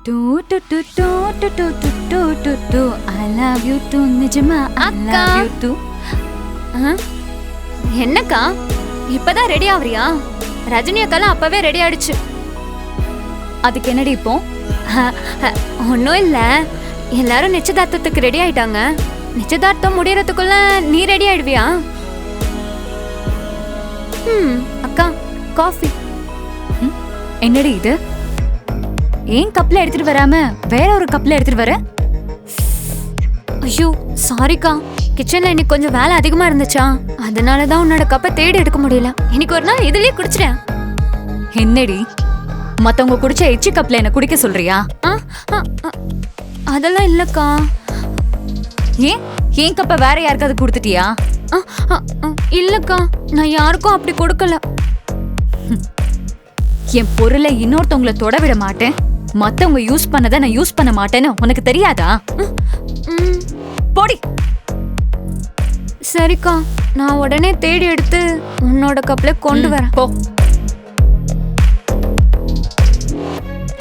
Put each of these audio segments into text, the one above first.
Two டு டு டு டு டு டு டு டு டு I love you too நிஜமா I love you too. என்னக்கா இப்பதான் ரெடி ஆவறியா? ரஜினி அக்காலாம் அப்பவே ரெடி ஆயிடுச்சு. அதுக்கு என்னடி இப்போ? ஒன்னும் இல்ல, எல்லாரும் நிச்சயதார்த்தத்துக்கு ரெடி ஆயிட்டாங்க. நிச்சயதார்த்தம் முடியறதுக்குள்ள நீ ரெடி ஆயிடுவியா? அக்கா காஃபி. என்னடி இது? ஏன் கப்ல எடுத்துட்டு வராம வேற ஒரு கப்ல எடுத்துட்டு வர? ஐயோ சாரிக்கா, கிச்சன்ல இன்னைக்கு கொஞ்சம் வேலை அதிகமா இருந்துச்சா, அதனாலதான் உன்னோட கப்பை தேடி எடுக்க முடியல. இன்னைக்கு ஒரு நாள் இதுலயே குடிச்சிட்டேன். என்னடி மத்தவங்க குடிச்ச எச்சி கப்ல என்ன குடிக்க சொல்றியா? அதெல்லாம் இல்லக்கா. ஏன் கப்ப வேற யாருக்காவது கொடுத்துட்டியா? இல்லக்கா, நான் யாருக்கும் அப்படி கொடுக்கல. என் பொருளை இன்னொருத்தவங்களை தொட விட மாட்டேன், மத்தவங்க யூஸ் பண்ணதை நான் யூஸ் பண்ண மாட்டேன்னு உனக்கு தெரியாதா? போடி. சரிக்கா, நான் உடனே தேடி எடுத்து உன்னோட கப்ல கொண்டு வரேன். போ.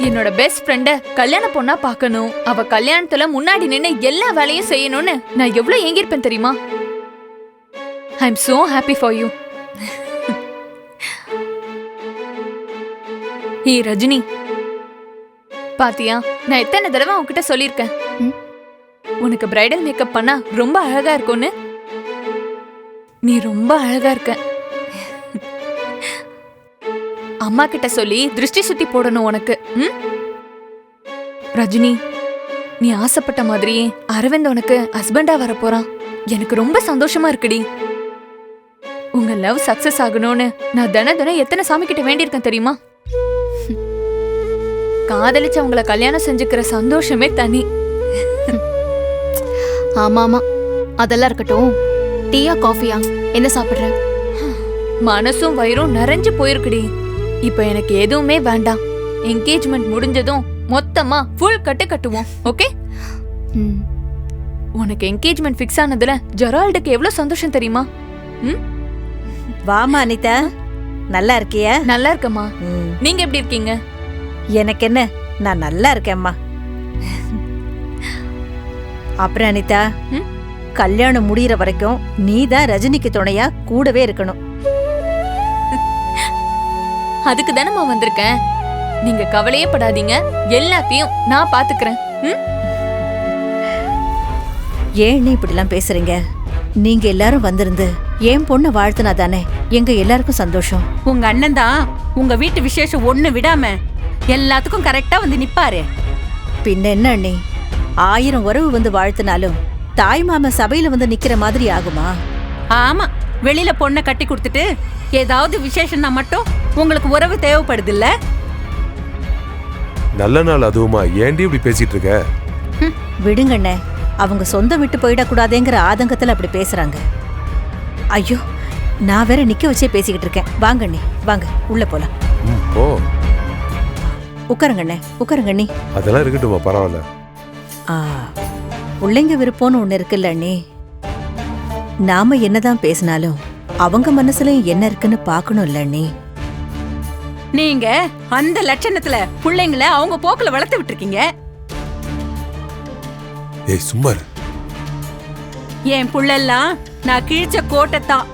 என்னோட பெஸ்ட் ஃப்ரெண்ட கல்யாண பொண்ணா பார்க்கணும், அவ கல்யாணத்துல முன்னாடி நின்னு எல்லா வேலையும் செய்யணும்னு நான் எவ்வளவு ஏங்கிருப்பேன் தெரியுமா? I am so happy for you. Hey Rajini, பாத்தியா நான் எத்தனை தடவை உன்கிட்ட சொல்லிருக்கேன் உனக்கு பிரைடல் மேக்கப் பண்ணா ரொம்ப அழகா இருக்கும்னு. நீ ரொம்ப அழகா இருக்க. அம்மா கிட்ட சொல்லி திருஷ்டி சுத்தி போடணும் உனக்கு. ரஜினி, நீ ஆசைப்பட்ட மாதிரியே அரவிந்த் உனக்கு ஹஸ்பண்டா வர போறான். எனக்கு ரொம்ப சந்தோஷமா இருக்குடி. உங்க லவ் சக்சஸ் ஆகணும்னு நான் தினம் எத்தனை சாமி கிட்ட வேண்டியிருக்கேன் தெரியுமா? காதலிச்சவங்களை கல்யாணம் செஞ்சுக்கிற சந்தோஷமே தனி. ஆமா ஆமா, அதெல்லாம் இருக்கட்டும். டீயா காஃபியா என்ன சாப்பிடுற? மனசும் வயிறும் நிறைஞ்சு போயிருக்குடி. இப்ப எனக்கு எதுவுமே வேண்டாம். என்கேஜ்மெண்ட் முடிஞ்சதும் மொத்தமா ஃபுல் கட்டு கட்டுவோம். ஓகே? உனக்கு என்கேஜ்மெண்ட் ஃபிக்ஸ் ஆனதுல ஜெரால்டுக்கு எவ்வளவு சந்தோஷம் தெரியுமா? வாமா அனிதா, நல்லா இருக்கியா? நல்லா இருக்கம்மா. நீங்க எப்படி இருக்கீங்க? எனக்கு என்ன, நான் நல்லா இருக்கேம்மா. அப்புறம் அனிதா, கல்யாணம் முடியற வரைக்கும் நீதான் ரஜினிக்கு துணையா கூடவே இருக்கணும். அதுக்கு தானம்மா வந்திருக்கேன். நீங்க கவலையே படாதீங்க, எல்லாத்தையும் நான் பாத்துக்கிறேன். ஏன் இப்படிலாம் பேசுறீங்க? நீங்க எல்லாரும் வந்திருந்து என் பொண்ணை வாழ்த்துனா தானே எங்க எல்லாருக்கும் சந்தோஷம். உங்க அண்ணன் தான் உங்க வீட்டு விசேஷம் ஒண்ணு விடாம எல்லாத்துக்கும் கரெக்டா வந்து நிப்பாரு. பின்ன என்ன அண்ணி, 1000 உறவு வந்து வாழ்த்தினாலும் தாய் மாமா சபையில வந்து நிக்கிற மாதிரி ஆகுமா? ஆமா, வெளியில பொண்ணை கட்டி கொடுத்துட்டு ஏதாவது விசேஷம்னா மட்டும் உங்களுக்கு உறவு தேவைப்படுது இல்ல? நல்ல நாள் அதுவுமா ஏன்டி இப்படி பேசிட்டு இருக்க? விடுங்கண்ணே, அவங்க சொந்தம் விட்டு போயிடக்கூடாதேங்கிற ஆதங்கத்துல அப்படி பேசுறாங்க. ஐயோ, நான் வேற நிக்க வச்சே பேசிக்கிட்டு இருக்கேன். வாங்கண்ணே, வாங்க உள்ள போலாம். ஓ, உட்காருங்கண்ணே, உட்காருங்கண்ணி. அதெல்லாம் இருக்கட்டுமா, பரவாயில்ல. பிள்ளைங்க விருப்பம்னு ஒண்ணு இருக்குல்ல அண்ணி. நாம என்னதான் பேசினாலும் அவங்க மனசுலயும் என்ன இருக்குன்னு பாக்கணும் இல்ல அண்ணி. நீங்க அந்த லட்சணத்துல பிள்ளைங்களை அவங்க போக்குல வளர்த்து விட்டுருக்கீங்க. ஏய் சும்மா இரு. என் புள்ளெல்லாம் நான் கிழிச்ச கோட்டைத்தான்.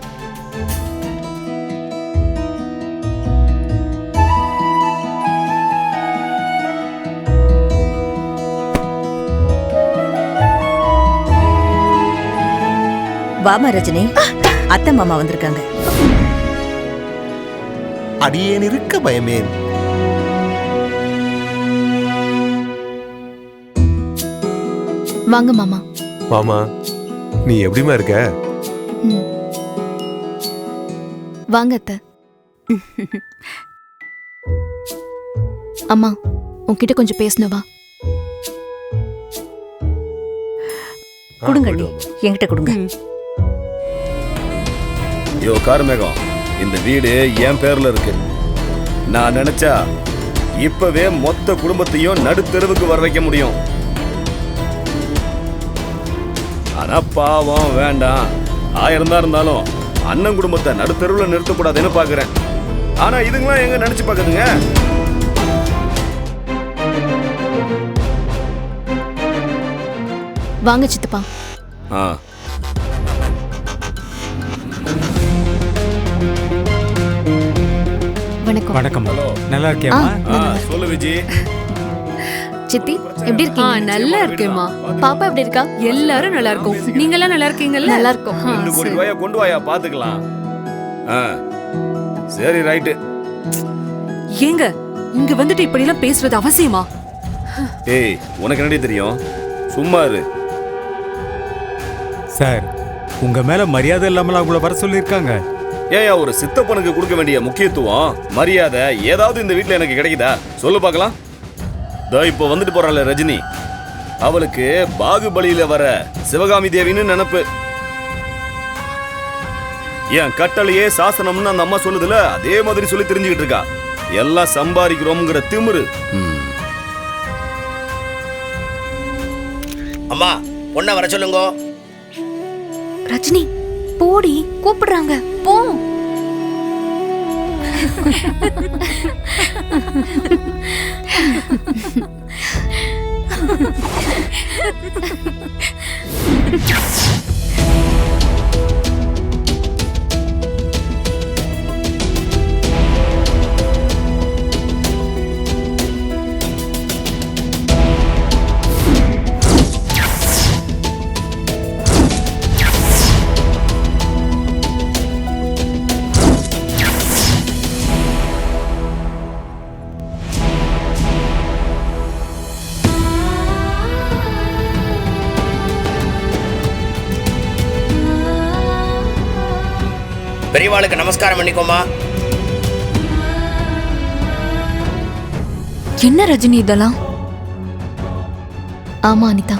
வாமா ரஜினி, அத்தை மாமா வந்திருக்காங்க. அடியேன் இருக்க பயமேன். வாங்க மாமா. மாமா, நீ எப்படிமா இருக்க? வாங்க அத்தை. அம்மா, உன்கிட்ட கொஞ்சம் பேசணும் வா. கொடுங்க அண்ணி, என்கிட்ட கொடுங்க. யோ கார்மேகம், இந்த வீடு என் பேர்ல இருக்கு. நான் நினைச்சா இப்பவே மொத்த குடும்பத்தையும் நடுத்தெருவுக்கு வர வைக்க முடியும். ஆனா பாவம் வேண்டாம். 1000 தான் இருந்தாலும் அண்ணன் குடும்பத்தை நடுத்தெருவுல நிறுத்தக்கூடாதுன்னு பாக்குறேன். ஆனா இதுங்களாம் எங்க நினைச்சு பாக்குதுங்க? வாங்க சித்தப்பா. ஆ வணக்கம். வணக்கம். ஹலோ. நல்லா இருக்கியாமா? சொல்லு விஜி. சித்தி எப்படி இருக்கீங்க? நல்லா இருக்கேம்மா. பாப்பா எப்படி இருக்கா? எல்லாரும் நல்லா இருக்கும். நீங்க எல்லாம் நல்லா இருக்கீங்கல்ல? நல்லா இருக்கும். 2 கோடி ரூபாய கொண்டு வாயா பாத்துக்கலாம். ஆ சரி ரைட்டு. ஏங்க இங்க வந்துட்டு இப்படி எல்லாம் பேசுறது அவசியமா? ஏய் உனக்கு என்னடி தெரியும்? சும்மா இரு. சார், உங்க மேல மரியாதை இல்லாமல உங்களை வர சொல்லியிருக்காங்க. ஏயா ஒரு சித்தப்பனுக்கு கொடுக்க வேண்டிய முக்கியத்துவம் மரியாதை ஏதாவது இந்த வீட்ல எனக்கு கிடைக்குதா? சொல்லு பார்க்கலாம். தோ இப்போ வந்துட்டு போறாள ரஜினி, அவளுக்கு பாகுபலியில வர சிவகாமி தேவின்னு நினைப்பு. என் கட்டளையே சாசனம்னு அந்த அம்மா சொல்லுதுல, அதே மாதிரி சொல்லி தெரிஞ்சுக்கிட்டு இருக்கா. எல்லாம் சம்பாதிக்கிறோம்ங்கிற திமிரு. அம்மா பொண்ணை வர சொல்லுங்க. ரஜினி போடி, கூப்பிடுறாங்க போ. பெரியவாளுக்கு நமஸ்காரம் பண்ணிக்கோமா. என்ன ரஜினி இதெல்லாம்? ஆமா அனிதா,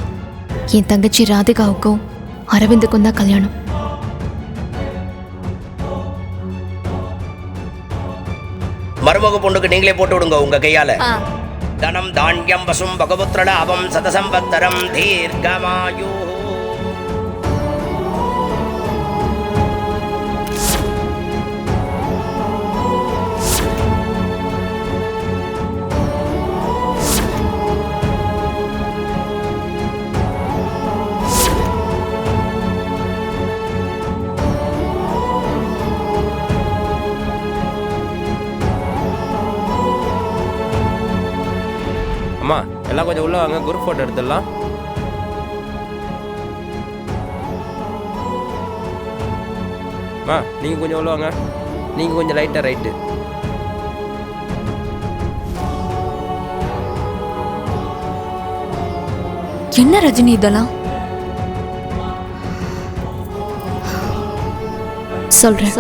என் தங்கச்சி ராதிகாவுக்கும் அரவிந்துக்கும் தான் கல்யாணம். மருமக பொண்ணுக்கு நீங்களே போட்டு விடுங்க உங்க கையால. தனம் தானியம் வசும் பகவத்ர லாபம் சதசம்பத்தரம் தீர்க்கமாயு. அம்மா எல்லாம் கொஞ்சம் உள்ள வாங்க, குரூப் போட்டோ எடுத்துடலாம். அம்மா நீங்கள் கொஞ்சம் உள்ள வாங்க, நீங்கள் கொஞ்சம் லைட்டாக ரைட்டு. என்ன ரஜினி இதெல்லாம்? சொல்றேன்.